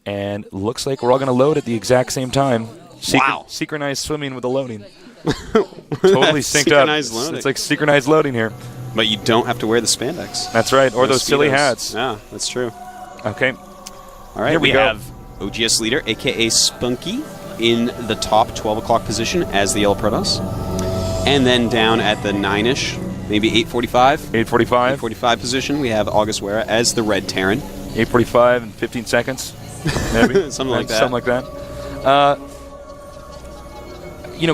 And looks like we're all going to load at the exact same time. Wow. Synchronized swimming with the loading. Totally synced up. Loading. It's like synchronized loading here. But you don't have to wear the spandex. That's right, or those silly hats. Yeah, that's true. Okay. All right, here we go. have OGS leader, a.k.a. Spunky, in the top 12 o'clock position as the Yellow Protoss. And then down at the 9-ish, maybe 8:45. 8:45. 8:45 position, we have August Wera as the Red Terran. 8:45 and 15 seconds, maybe. Something like that. Something like that.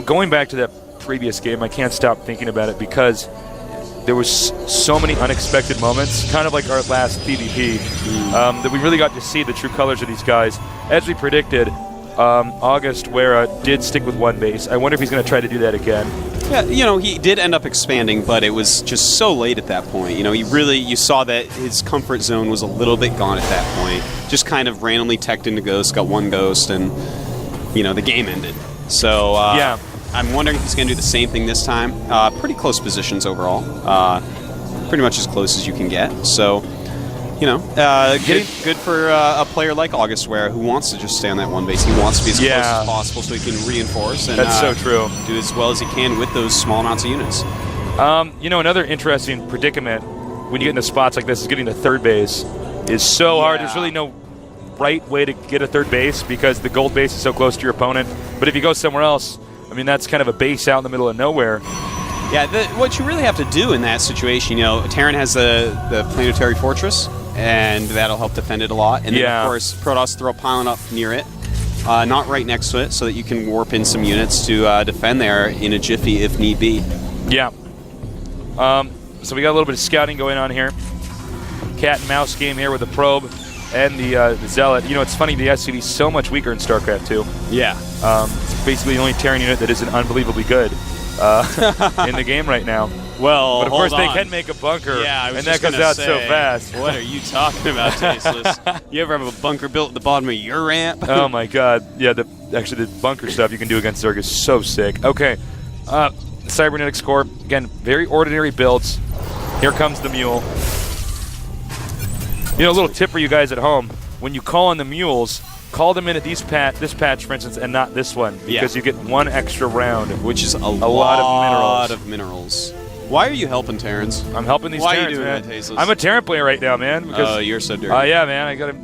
Going back to that previous game, I can't stop thinking about it because there was so many unexpected moments, kind of like our last PvP, that we really got to see the true colors of these guys. As we predicted, August Wera did stick with one base. I wonder if he's going to try to do that again. Yeah, he did end up expanding, but it was just so late at that point. You saw that his comfort zone was a little bit gone at that point. Just kind of randomly teched into Ghost, got one Ghost, and, the game ended. So, yeah. I'm wondering if he's going to do the same thing this time. Pretty close positions overall. Pretty much as close as you can get. So, good for a player like August Wera who wants to just stay on that one base. He wants to be as close as possible so he can reinforce and That's so true. do as well as he can with those small amounts of units. Another interesting predicament when you get into spots like this is getting to third base is so hard. There's really no right way to get a third base because the gold base is so close to your opponent. But if you go somewhere else, that's kind of a base out in the middle of nowhere. Yeah, what you really have to do in that situation, Terran has the planetary fortress, and that'll help defend it a lot. And then, of course, Protoss throw a pylon up near it, not right next to it, so that you can warp in some units to defend there in a jiffy if need be. Yeah. So we got a little bit of scouting going on here. Cat and mouse game here with the probe and the Zealot. It's funny, the SCV is so much weaker in StarCraft 2. Yeah. It's basically the only Terran unit that isn't unbelievably good in the game right now. Well, but of course they can make a bunker, and that goes out so fast. What are you talking about, Tasteless? You ever have a bunker built at the bottom of your ramp? Oh my God! Yeah, actually the bunker stuff you can do against Zerg is so sick. Okay, Cybernetics Core again, very ordinary builds. Here comes the mule. A little tip for you guys at home: when you call on the mules, call them in at this patch, for instance, and not this one, because you get one extra round, which is a lot of minerals. Why are you helping Terrans? I'm helping these Why Terrans, are you doing man. that, Tasteless? I'm a Terran player right now, man. Oh, you're so dirty. Yeah, man. I gotta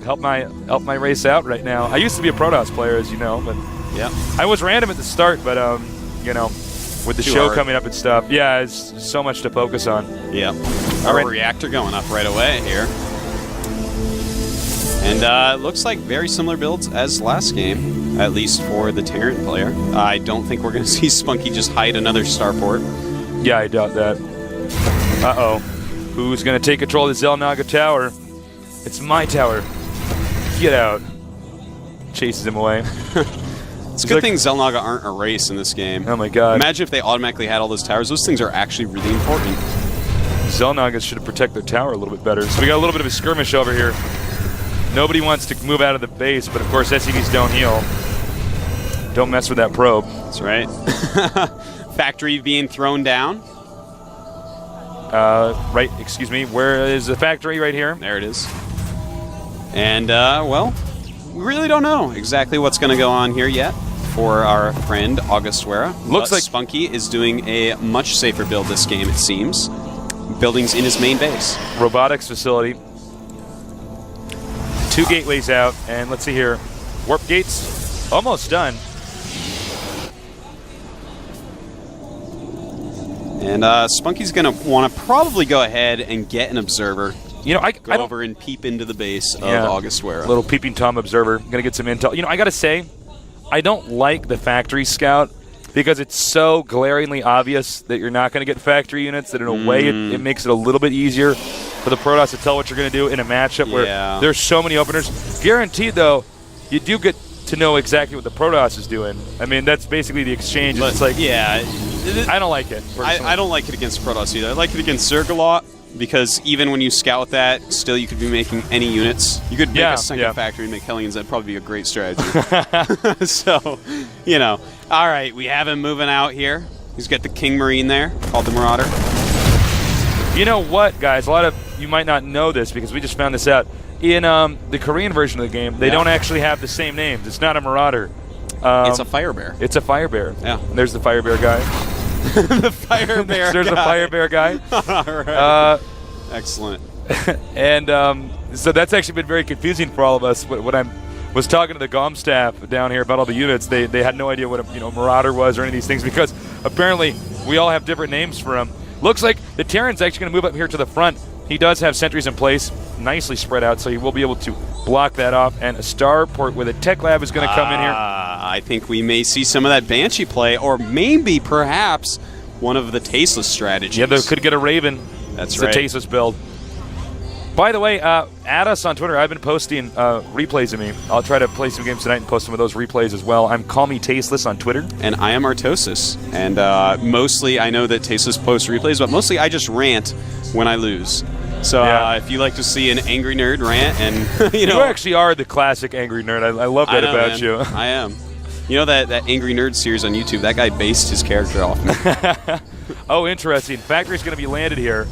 help my race out right now. I used to be a Protoss player, as you know, but I was random at the start, but with the show coming up and stuff, it's so much to focus on. Yeah. Our reactor going up right away here. And it looks like very similar builds as last game, at least for the Terran player. I don't think we're going to see Spunky just hide another starport. Yeah, I doubt that. Uh-oh. Who's going to take control of the Xel'Naga tower? It's my tower. Get out. Chases him away. It's a good thing Xel'Naga aren't a race in this game. Oh my God. Imagine if they automatically had all those towers. Those things are actually really important. Xel'Nagas should protect their tower a little bit better. So we got a little bit of a skirmish over here. Nobody wants to move out of the base, but of course SCVs don't heal. Don't mess with that probe. That's right. Factory being thrown down. Right, excuse me. Where is the factory? Right here. There it is. And, well, we really don't know exactly what's going to go on here yet for our friend August Wera. Looks like Spunky is doing a much safer build this game, it seems. Buildings in his main base. Robotics facility. 2 gateways out, and let's see here. Warp gates almost done. And Spunky's going to want to probably go ahead and get an observer. Go over and peep into the base of August Wera. Little peeping Tom observer. Going to get some intel. I got to say, I don't like the factory scout because it's so glaringly obvious that you're not going to get factory units that in a way it makes it a little bit easier for the Protoss to tell what you're going to do in a matchup where there's so many openers. Guaranteed, though, you do get to know exactly what the Protoss is doing. That's basically the exchange. It's like, I don't like it. I don't like it against Protoss either. I like it against Zerg a lot because even when you scout with that, still you could be making any units. You could make a second factory and make Hellions. That'd probably be a great strategy. So, All right, we have him moving out here. He's got the King Marine there, called the Marauder. You know what, guys? A lot of you might not know this because we just found this out. in the Korean version of the game, they don't actually have the same names. It's not a Marauder. It's a Fire Bear. It's a Fire Bear. Yeah. And there's the Fire Bear guy. The Fire Bear There's guy. a Fire Bear guy. All right. Excellent. And so that's actually been very confusing for all of us. When I was talking to the GOM staff down here about all the units, they had no idea what a Marauder was or any of these things, because apparently we all have different names for them. Looks like the Terran's actually going to move up here to the front. He does have sentries in place, nicely spread out, so he will be able to block that off. And a starport with a tech lab is going to come in here. I think we may see some of that Banshee play, or maybe, perhaps, one of the tasteless strategies. Yeah, they could get a Raven. That's it's right. a tasteless build. By the way, add us on Twitter. I've been posting replays of me. I'll try to play some games tonight and post some of those replays as well. I'm Call Me Tasteless on Twitter. And I am Artosis. And mostly, I know that Tasteless posts replays, but mostly I just rant when I lose. So if you like to see an angry nerd rant, and you actually are the classic angry nerd. I love that about man. you. I am. You know that Angry Nerd series on YouTube? That guy based his character off me. Oh, interesting. Factory's going to be landed here.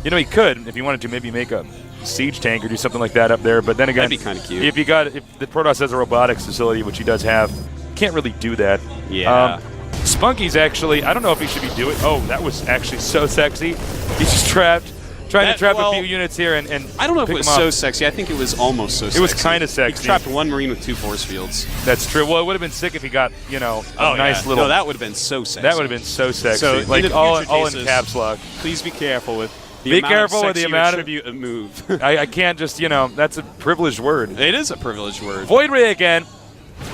He could, if he wanted to, maybe make a siege tank or do something like that up there. But then again, that'd be kind of cute. If the Protoss has a robotics facility, which he does have, can't really do that. Yeah. Spunky's actually, I don't know if he should be doing. Oh, that was actually so sexy. He's just trying to trap a few units here and I don't know if it was so sexy. I think it was almost so sexy. It was kind of sexy. He trapped one Marine with 2 force fields. That's true. Well, it would have been sick if he got, a nice little. No, that would have been so sexy. That would have been so sexy. So like all in cases, caps lock. Please be careful with the Be amount careful of with the sex you amount attribute a move. I can't just, that's a privileged word. It is a privileged word. Void Ray again,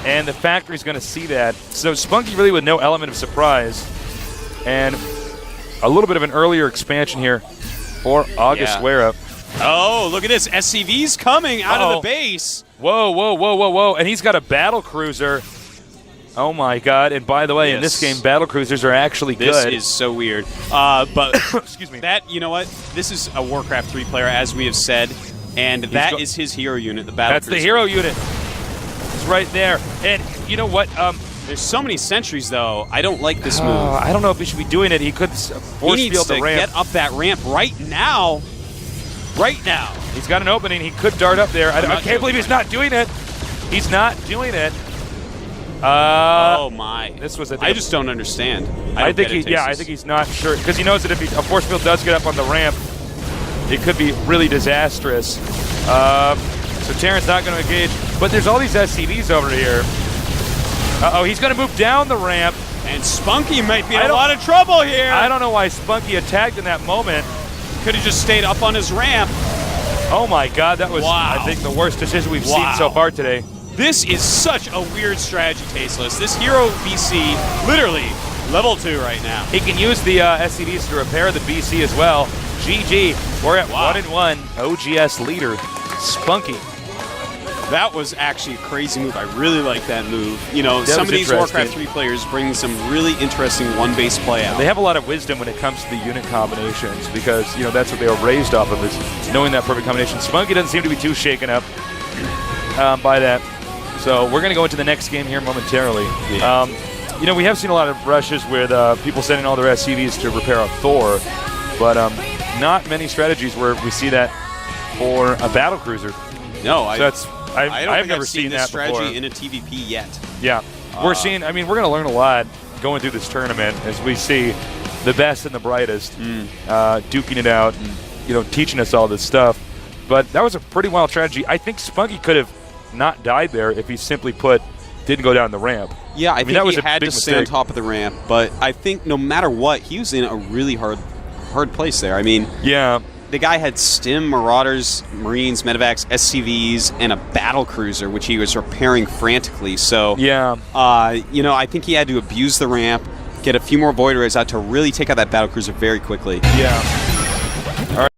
and the Factory's going to see that. So Spunky really with no element of surprise, and a little bit of an earlier expansion here for August Wera. Oh, look at this. SCV's coming out of the base. Whoa, whoa, whoa, whoa, whoa. And he's got a battle cruiser. Oh, my God. And by the way, in this game, battle cruisers are actually good. This is so weird. But excuse me. You know what? This is a Warcraft 3 player, as we have said, and that is his hero unit, the battle cruiser. That's the hero unit. It's right there. And you know what? There's so many sentries, though. I don't like this move. I don't know if he should be doing it. He could force field the ramp. He needs to get up that ramp right now. Right now. He's got an opening. He could dart up there. I can't believe he's not doing it. He's not doing it. Oh my! This was. I just don't understand. I think he's not sure, because he knows that if a force field does get up on the ramp, it could be really disastrous. So Terran's not going to engage, but there's all these SCVs over here. He's going to move down the ramp, and Spunky might be in a lot of trouble here. I don't know why Spunky attacked in that moment. Could have just stayed up on his ramp. Oh my God, that was I think the worst decision we've seen so far today. This is such a weird strategy, Tasteless. This hero BC, literally, level 2 right now. He can use the SCVs to repair the BC as well. GG, we're at 1-1. OGS leader, Spunky. That was actually a crazy move. I really like that move. That some of these Warcraft 3 players bring some really interesting one-base play out. They have a lot of wisdom when it comes to the unit combinations, because, that's what they were raised off of, is knowing that perfect combination. Spunky doesn't seem to be too shaken up by that. So we're going to go into the next game here momentarily. Yeah. We have seen a lot of rushes with people sending all their SCVs to repair a Thor, but not many strategies where we see that for a battle cruiser. No, I've never seen this that strategy before in a TVP yet. Yeah, we're going to learn a lot going through this tournament as we see the best and the brightest duking it out and teaching us all this stuff. But that was a pretty wild strategy. I think Spunky could have not died there if he simply didn't go down the ramp. Yeah, I think that was he had to stay on top of the ramp, but I think no matter what, he was in a really hard place there. The guy had Stim, Marauders, Marines, Medevacs, SCVs, and a battle cruiser, which he was repairing frantically. So, I think he had to abuse the ramp, get a few more Void Rays out to really take out that battle cruiser very quickly. Yeah.